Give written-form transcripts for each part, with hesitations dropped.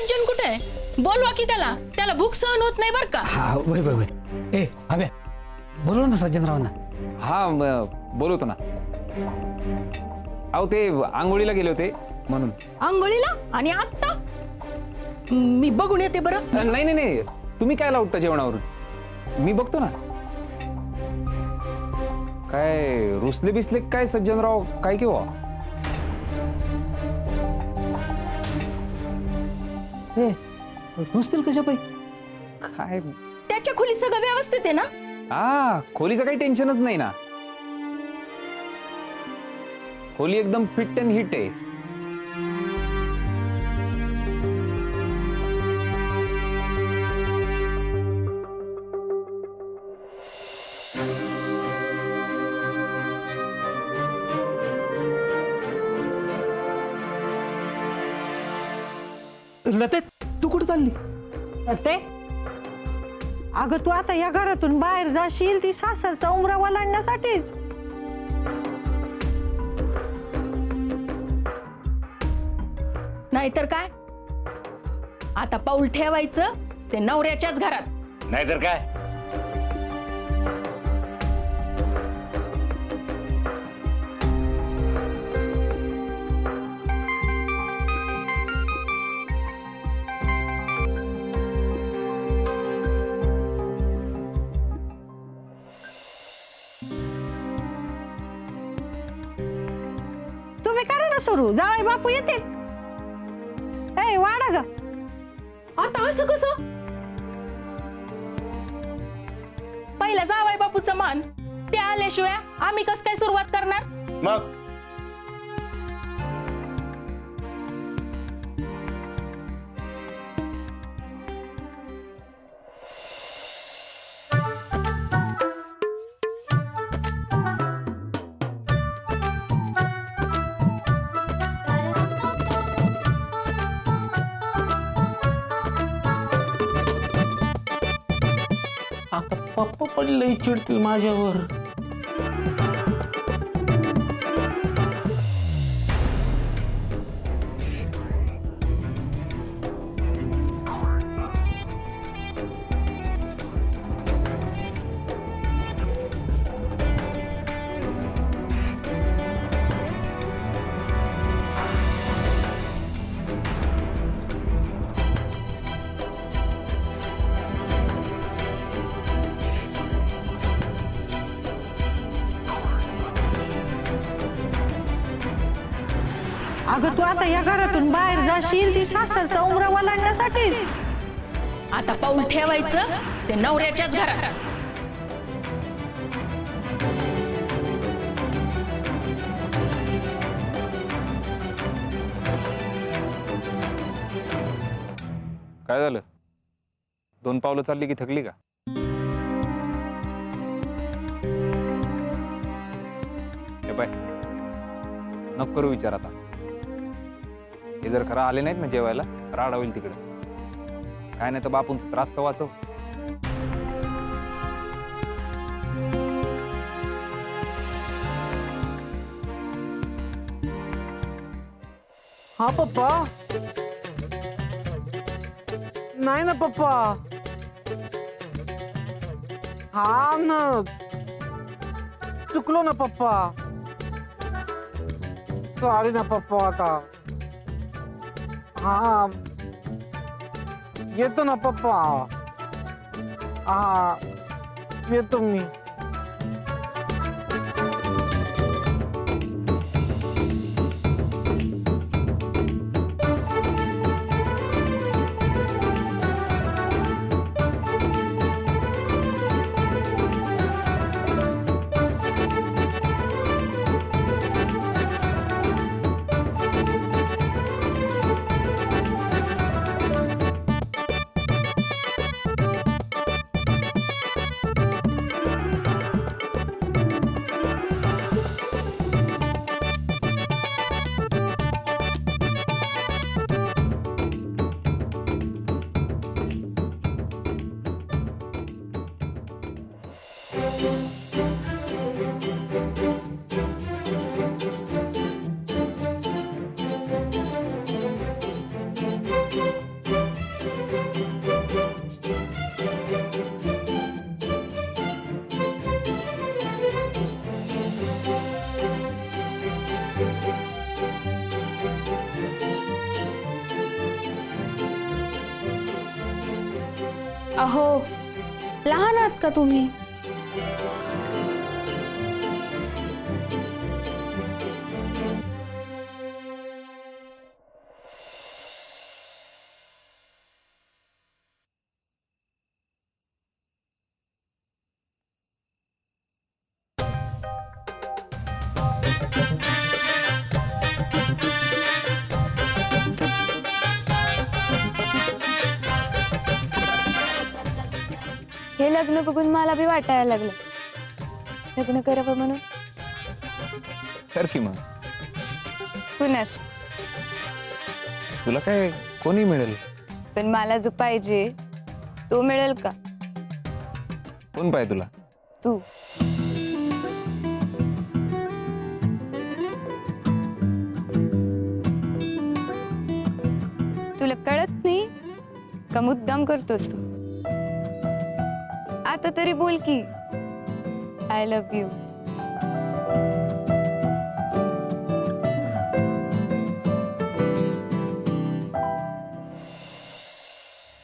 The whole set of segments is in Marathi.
सज्जन कुठे आहे? बोलवा की त्याला. त्याला भूक सहन होत नाही बर का. हा वय वय वय. ए अबे बोलव ना सज्जनरावांना. हा बोलवतो ना. अहो ते आंघोळीला गेले होते म्हणून. आंघोळीला? आणि आता मी बघून येते बरं. नाही नाही नाही, तुम्ही काय लावता जेवणावरून, मी बघतो ना. काय रुसले बिसले काय सज्जनराव, काय किंवा रुसतील कशा पाई काय? त्याच्या खोली सगळं व्यवस्थित आहे ना? हा, खोलीचं काही टेन्शनच नाही ना. खोली एकदम फिट अँड हिट आहे. लते तू कुठे चालली? ते अगं तू आता या घरातून बाहेर जाशील ती सासरचा उमरा वलांडण्यासाठीच. नाहीतर काय, आता पाऊल ठेवायचं ते नवऱ्याच्याच घरात. नाहीतर काय. तुम्ही करा ना सुरू, जावई बापू येते. ए वाडा ग. आता असं कसं? पहिला जावाय बापूचा मान, ते आल्याशिवाय आम्ही कस काय सुरुवात करणार? मग आता पप्पा पण लई चिडतील माझ्यावर. अगं तू आता या घरातून बाहेर जाशील ती सासरचा उमरा वलांडण्यासाठीच. आता पाऊल ठेवायचं ते नवऱ्याच्याच घरात. काय झालं? 2 पावलं चालली की थकली का? हे बाय, नको करू विचार आता. हे जर खरं आले नाहीत ना जेवायला, राडा होईल तिकडे. काय नाही तर बापून त्रास तर वाचव. हा पप्पा. नाही ना पप्पा. हा ना, चुकलो ना पप्पा. सॉरी ना पप्पा. आता हा येतो ना पप्पा. हा येतो मी. अहो लहान आहात का तुम्ही? हे लग्न बघून मला बी वाटायला लागलं लग्न करावं म्हणून. कर की मग. कुणाश? तुला काय कोणी मिळेल. पण मला जो पाहिजे तो मिळेल का? कोण पाहिजे तुला. तू. तुला कळत नाही का मुद्दाम करतोस तू? आता तरी बोल की आय लव्ह यू.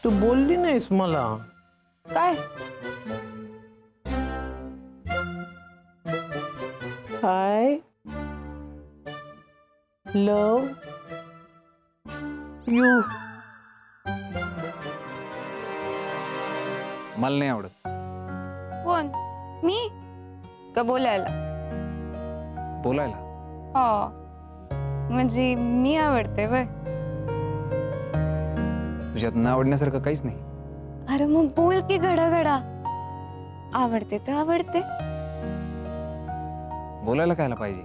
तू बोलली नाहीस मला. काय? I love you. मला नाही आवडत. कोण? मी का बोलायला? बोलायला. हो म्हणजे मी आवडते वय. तुझ्यात न आवडण्यासारखं काहीच नाही. अरे मग बोल की घडा घडा. आवडते तर आवडते. बोलायला कायला पाहिजे.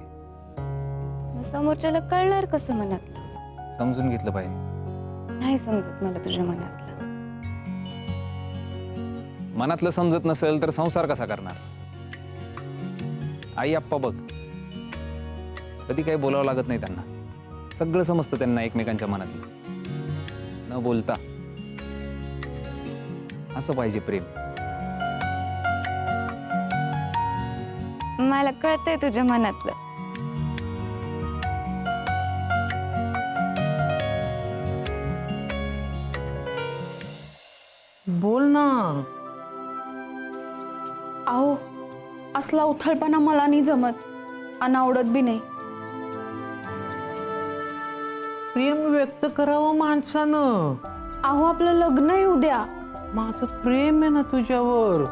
मग समोरच्याला कळणार कसं मनातलं? समजून घेतलं पाहिजे. नाही समजत मला तुझ्या मनातलं. मनातलं समजत नसेल तर संसार कसा करणार. आई आप्पा बघ कधी काही बोलावं लागत नाही त्यांना. सगळं समजतं त्यांना एकमेकांच्या मनातलं. न बोलता असं पाहिजे प्रेम. मला कळतंय तुझ्या मनातलं. बोल ना. अहो असला उथळपणा मला नाही जमत आणि आवडत बी नाही. प्रेम व्यक्त करावं माणसानं. अहो आपलं लग्न येऊ द्या. माझं प्रेम आहे ना तुझ्यावर.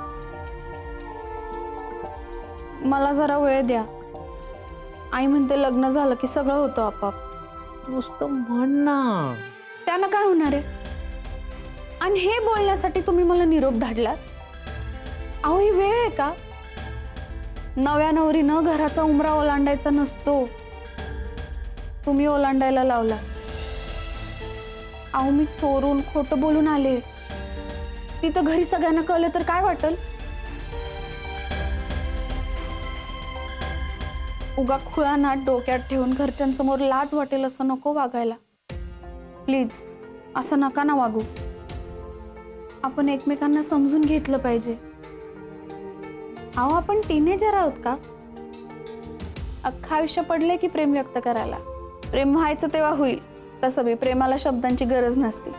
मला जरा वेळ द्या. आई म्हणते लग्न झालं की सगळं होतं आपाप. नुसतं म्हण ना. त्यानं काय होणार आहे? आणि हे बोलण्यासाठी तुम्ही मला निरोप धाडलात? अहो ही वेळ आहे का? नव्या नवरीनं घराचा उंबरा ओलांडायचा नसतो. तुम्ही ओलांडायला लावला. अहो मी चोरून खोटं बोलून आले. तिथं घरी सगळ्यांना कळलं तर काय वाटेल? उगा खुळा नाट डोक्यात ठेवून घरच्यांसमोर लाज वाटेल असं नको वागायला. प्लीज असं नका ना वागू. आपण एकमेकांना समजून घेतलं पाहिजे. अहो आपण टीनेजर आहोत का? अख्खं आयुष्य पडले की प्रेम व्यक्त करायला. प्रेम व्हायचं तेव्हा होईल. तसं बी प्रेमाला शब्दांची गरज नसते.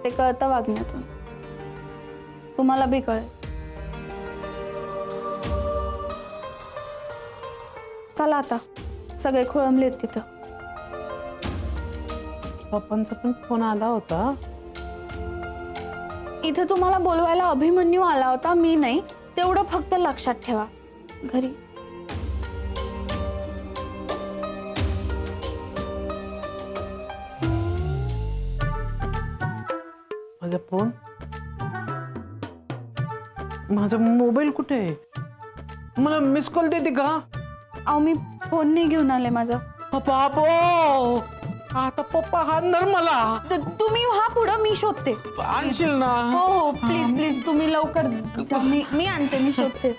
ते कळतं वागण्यातून. तुम्हाला बी कळेल. चला आता सगळे खोळंबलेत तिथं. पप्पांचा पण फोन आला होता. इथे तुम्हाला बोलवायला अभिमन्यू आला होता, मी नाही. तेवढं फक्त लक्षात ठेवा. घरी माझा फोन. माझा मोबाईल कुठे आहे? मला मिस कॉल देते का? अहो मी फोन नाही घेऊन आले माझा. पप्पा आता पप्पा हाणणार मला. तुम्ही व्हा पुढं, मी शोधते. आणशील ना? हो हो प्लीज प्लीज तुम्ही लवकर जा. मी आणते, मी शोधते.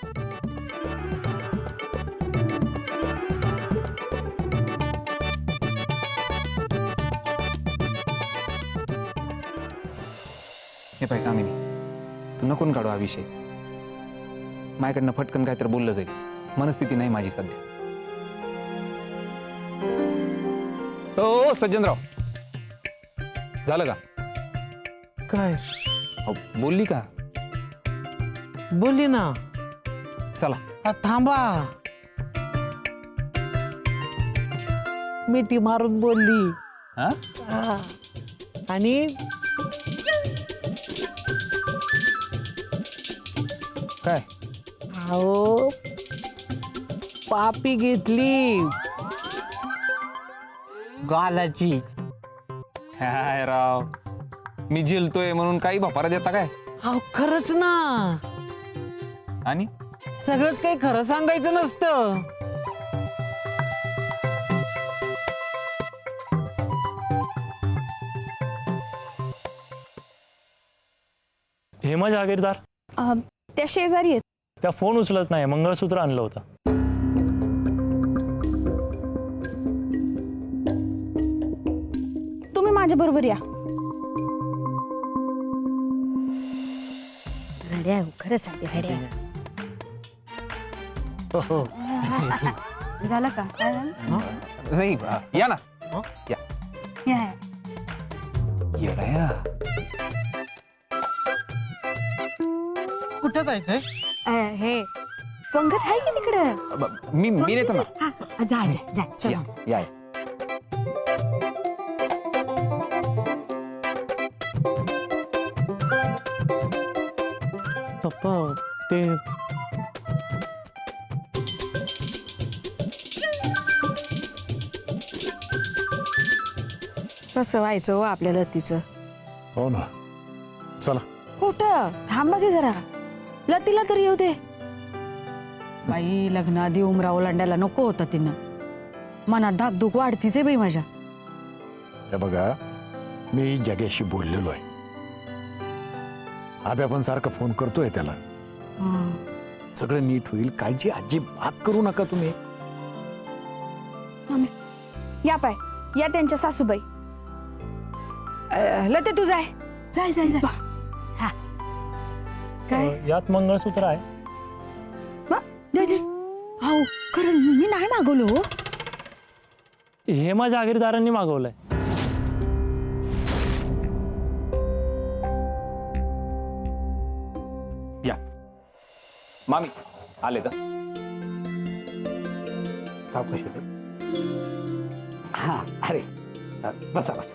हे पाय कामिनी तू नको काढू हा विषय. माझ्याकडनं फटकन काय तर बोललं जाईल. मनस्थिती नाही माझी सध्या. तो सज्जनराव झालं का? काय? अहो, बोलली का? बोलली ना. चला. थांबा. मिठी मारून बोलली. हा? हा. आणि काय? अहो पापी घेतली गालाची. काय राव, मी झेलतोय म्हणून काही भपारा देता काय? अहो खरंच ना. आणि सगळंच काही खरं सांगायचं नसतं. हेमा जहागीरदार त्या शेजारी आहेत. त्या फोन उचलत नाही. मंगळसूत्र आणलं होतं. तुम्ही माझ्या बरोबर या. रड्या खरं सांगते रड्या. हो. झालं का? काय झालं? नाही, या ना. या. येड्या. कुठं जायचंय? हे पंगत आहे की तिकडं? मी नेतो ना. हा, जा जा जा चल. या. पप्पा ते कसं व्हायचं हो आपल्या लतीचं? हो ना. चला. कुठं? थांबा की जरा. लतीला तरी येऊ दे. बाई लग्न आधी उमरा ओलांडायला नको होता तिनं. मनात धाकधूक वाढतीच आहे बाई माझ्या. हे बघा, मी जग्याशी बोललेलो आहे. आब्या पण सारखा फोन करतोय त्याला. सगळं नीट होईल, काळजी अजिबात करू नका तुम्ही. या पाय, या त्यांच्या सासूबाई. लते तू जाय जाय जाय जाय. हा काय? यात मंगळसूत्र आहे. दे दे. हो खरं मी नाही मागवलं हो. हेमा जहागीरदारांनी मागवलंय. या. मामी आले तर. हा, अरे बसा बसा.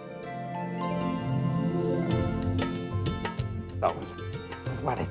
वाढे.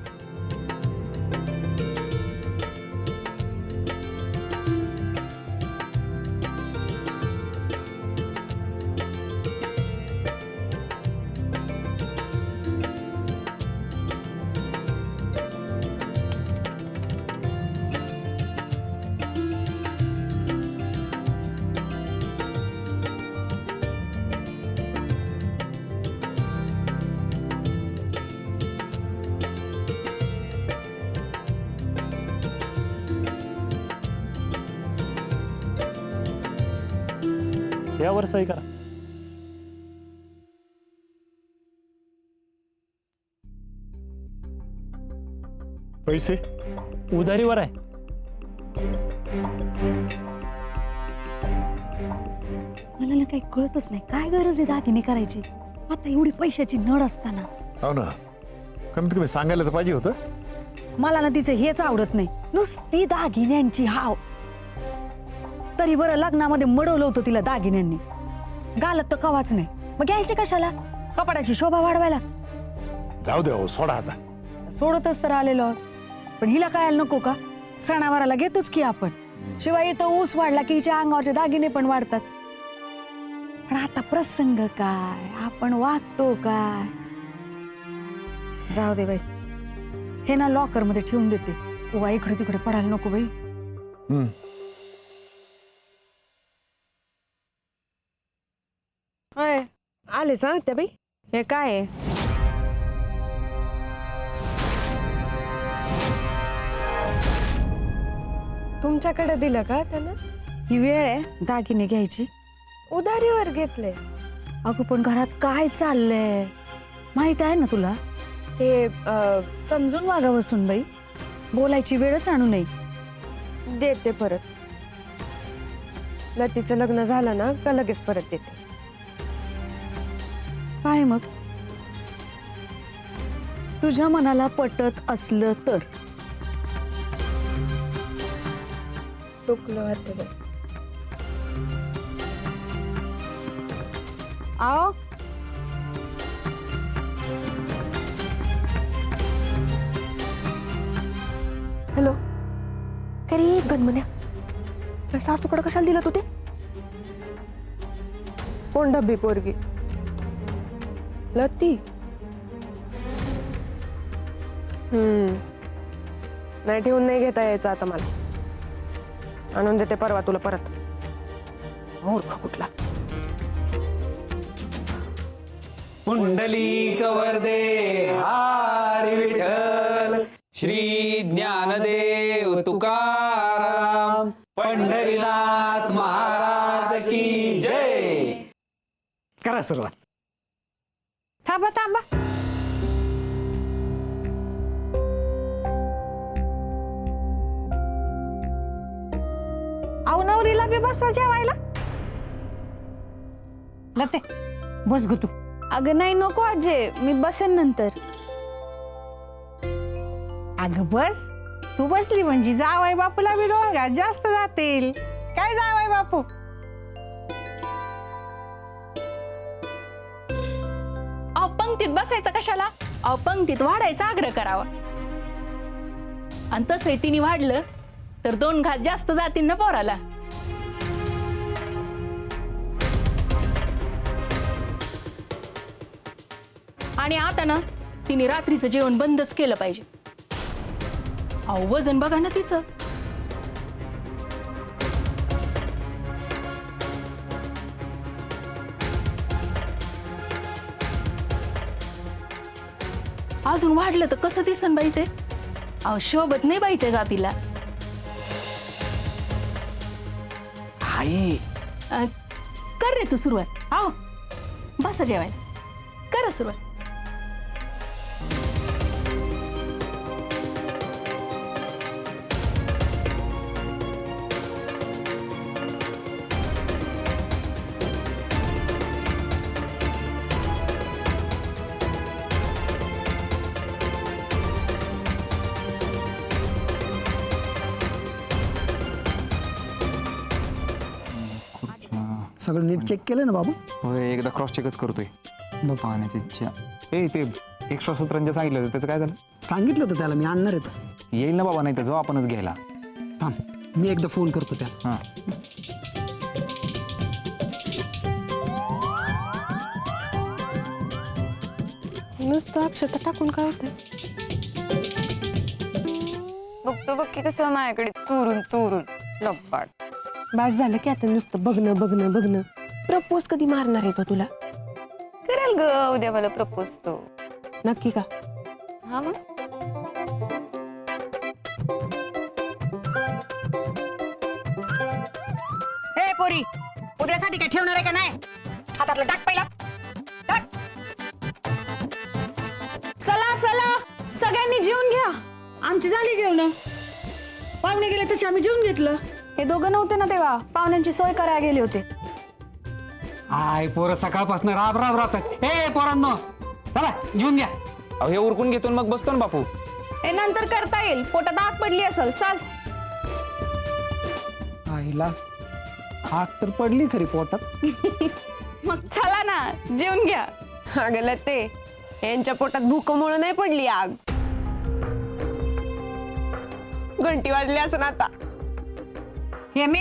यावर सही करा. पैसे उधारीवर आहे. मला ना काही कळतच नाही. काय गरज आहे दागिने करायची आता एवढी पैशाची नड असताना? हो ना, कमीत कमी सांगायला तर पाहिजे होतं. मला ना तिचं हेच आवडत नाही. नुसती दागिन्यांची हाव. तरी बरं लग्नामध्ये मडवलं होतं तिला दागिन्यांनी. गालत तर कवाच नाही. मग घ्यायचे कशाला? कपड्याची शोभा वाढवायला. जाऊ दे हो, सोडा आता. सोडतच तर आलेलो आहोत. पण हिला कळायला नको का? सणावाराला घेतोच की आपण. शिवाय इथं ऊस वाढला की हिच्या अंगावरचे दागिने पण वाढतात. पण आता प्रसंग काय, आपण वागतो काय? जाऊ दे बाई, हे ना लॉकर मध्ये ठेवून देते. उगा इकडे तिकडे पडायला नको बाई. होय आले सांगते बाई. हे काय आहे? तुमच्याकडे दिलं का त्याला? ही वेळ आहे दागिने घ्यायची. उधारीवर घेतले. अगं पण घरात काय चाललंय माहित आहे ना तुला? हे समजून वागा बसून बाई. बोलायची वेळच आणू नये. देते परत. लतीचं लग्न झालं ना का लगेच परत देते. काय मग? तुझ्या मनाला पटत असलं तर. चुकलं वाटतं. आओ हॅलो, अरे गणमन्या, सासूकडे कशाला दिलं तू ते? कोण डब्बी पोरगी? लती. नाही ठेवून नाही घेता यायचं आता मला. आणून देते परवा तुला परत. मूर्ख कुठला. पुंडलिक वरदे हरी विठ्ठल, श्री ज्ञानदेव तुकाराम, पंढरीनाथ महाराज की जय. करा सुरुवात. थांबा थांबा. अहो नवरीला बी बसवा जेवायला. लते बस ग तू. अगं नाही नको आजे, मी बसेन नंतर. अगं बस, तू बसली म्हणजे जावाय बापूला बी डोळगा जास्त जातील. काय जावाय बापू. अहो पंक्तीत बसायचं कशाला? अहो पंक्तीत वाढायचा आग्रह करावा. आणि तसंही तिने वाढलं तर 2 घास जास्त जातील ना पोराला. आणि आता ना तिने रात्रीचं जेवण बंदच केलं पाहिजे. अहो वजन बघा ना तिचं. अजून वाढलं तर कसं दिसन बाई ते? अहो शोभत नाही बाईच्या जातीला. आई कर रे तू सुरुवात. आहो बसा जेवायला. करा सुरुवात. सगळं नीट चेक केलं ना बाबू? होय, एकदा क्रॉस चेकच करतोय. पाहण्याची इच्छा. ते एक्स्ट्रा सत्रांच्या सांगितलं होतं, त्याचं काय झालं? सांगितलं होतं त्याला मी आणणार आहे. येईल ना बाबा, नाही तर जाऊ आपणच घ्यायला. थांब मी एकदा फोन करतो त्याला. हां नुसतं अक्षता टाकून काय होतं? बघतो बघ की कसं माझ्याकडे चुरून चुरून लब्बाड. बस झालं की आता नुसतं बघणं बघणं बघणं. प्रपोज कधी मारणार आहे तो तुला? करेल ग उद्या मला प्रपोज तो. नक्की का? हा मग. ए पोरी, उद्यासाठी काय ठेवणार आहे का नाही? हातातलं टाक पहिला. टाक. चला चला सगळ्यांनी जेवून घ्या. आमची झाली जेवण. पाहुणे गेले तसे आम्ही जेवून घेतलं. हे दोघं नव्हते ना तेव्हा, पाहुण्यांची सोय करायला गेले होते. आय पोरं सकाळपासून राब राब राबतात. ए पोरांनो, चला घेऊन घ्या. अहो हे उरकून घेतो मग बसतो ना बापू. हे नंतर करता येईल. पोटात आग पडली असेल. चाल. आईला आग तर पडली खरी पोटात. मग चला ना जेवून घ्या. अगं ते यांच्या पोटात भूकमुळे नाही पडली आग. घंटी वाजली असं आता. हे मी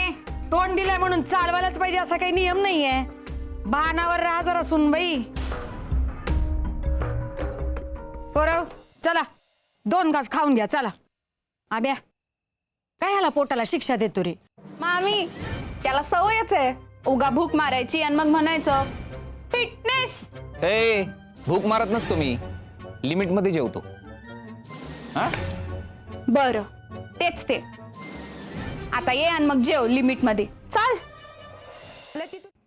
तोंड दिलंय म्हणून चालवायलाच पाहिजे असा काही नियम नाहीये. बाणावर राहा जरा सुनबाई. पोरं चला 2 घास खाऊन घ्या. चला आब्या, काय ह्याला पोटाला शिक्षा देतो रे? मामी त्याला सवयच आहे उगा भूक मारायची आणि मग म्हणायचं फिटनेस. ए भूक मारत नसतो मी, लिमिट मध्ये जेवतो. हा बरं तेच ते. आता ये आणि मग जेव लिमिट मध्ये. चाल.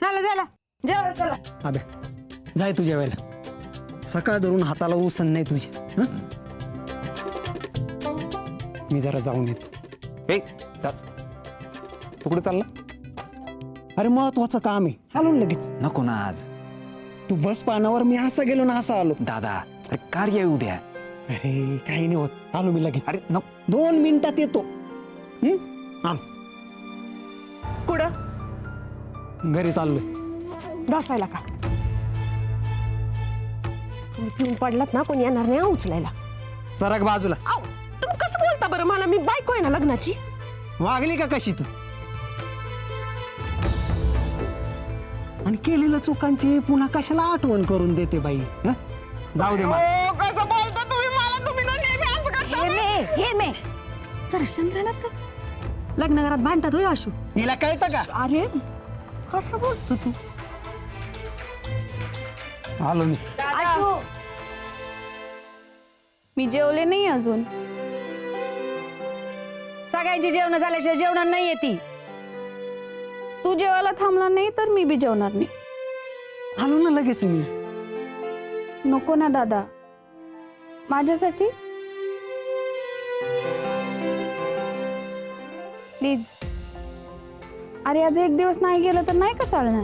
चला चला जेवा चला. अबे जाय तू जेवायला. सकाळ धरून हाताला उसन नाही तुझ्या. हं? मी जरा जाऊन येतो. ए तू कुठे चालला? अरे महत्वाचं काम आहे, आलो ना लगेच. नको ना आज. तू बस पानावर, मी असा गेलो ना असा आलो. दादा अरे कार्य आहे उद्या. अरे काही नाही होत, आलो मी लगेच. अरे नको. 2 मिनिटात येतो. कुठं घरी चाललोय. बसायला का तुम्ही पिऊन पडलात ना, कोणी येणार नाही उचलायला. सरक बाजूला. आव, तुम्ही कसं बोलता बरं? मला मी बायको आहे ना लग्नाची. वागली का कशी तू? आणि केलेल्या चुकांची पुन्हा कशाला आठवण करून देते बाई? हं? जाऊ दे मला. कसं बोलता तुम्ही मला? तुम्ही ना नेहमी असं करता. हे मे जरा शांत का? लग्न घरात भांडतात होय आशू. हिला कळतं का? अरे कसं बोलतो तू? आलो मी. आशू, मी जेवले नाही अजून. सगळ्यांची जेवण झाल्याशिवाय जेवणार नाहीये ती. तू जेवायला थांबला नाही तर मी बी जेवणार नाही. आलो ना लगेच मी. नको ना दादा, माझ्यासाठी प्लीज. अरे आज एक दिवस नाही गेलं तर नाही का चालणार?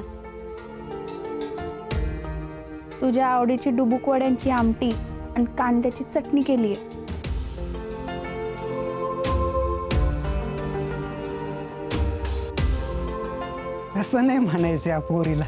तुझ्या आवडीची डुबुक वड्यांची आमटी आणि कांद्याची चटणी केली आहे. असं नाही म्हणायचं या पोरीला.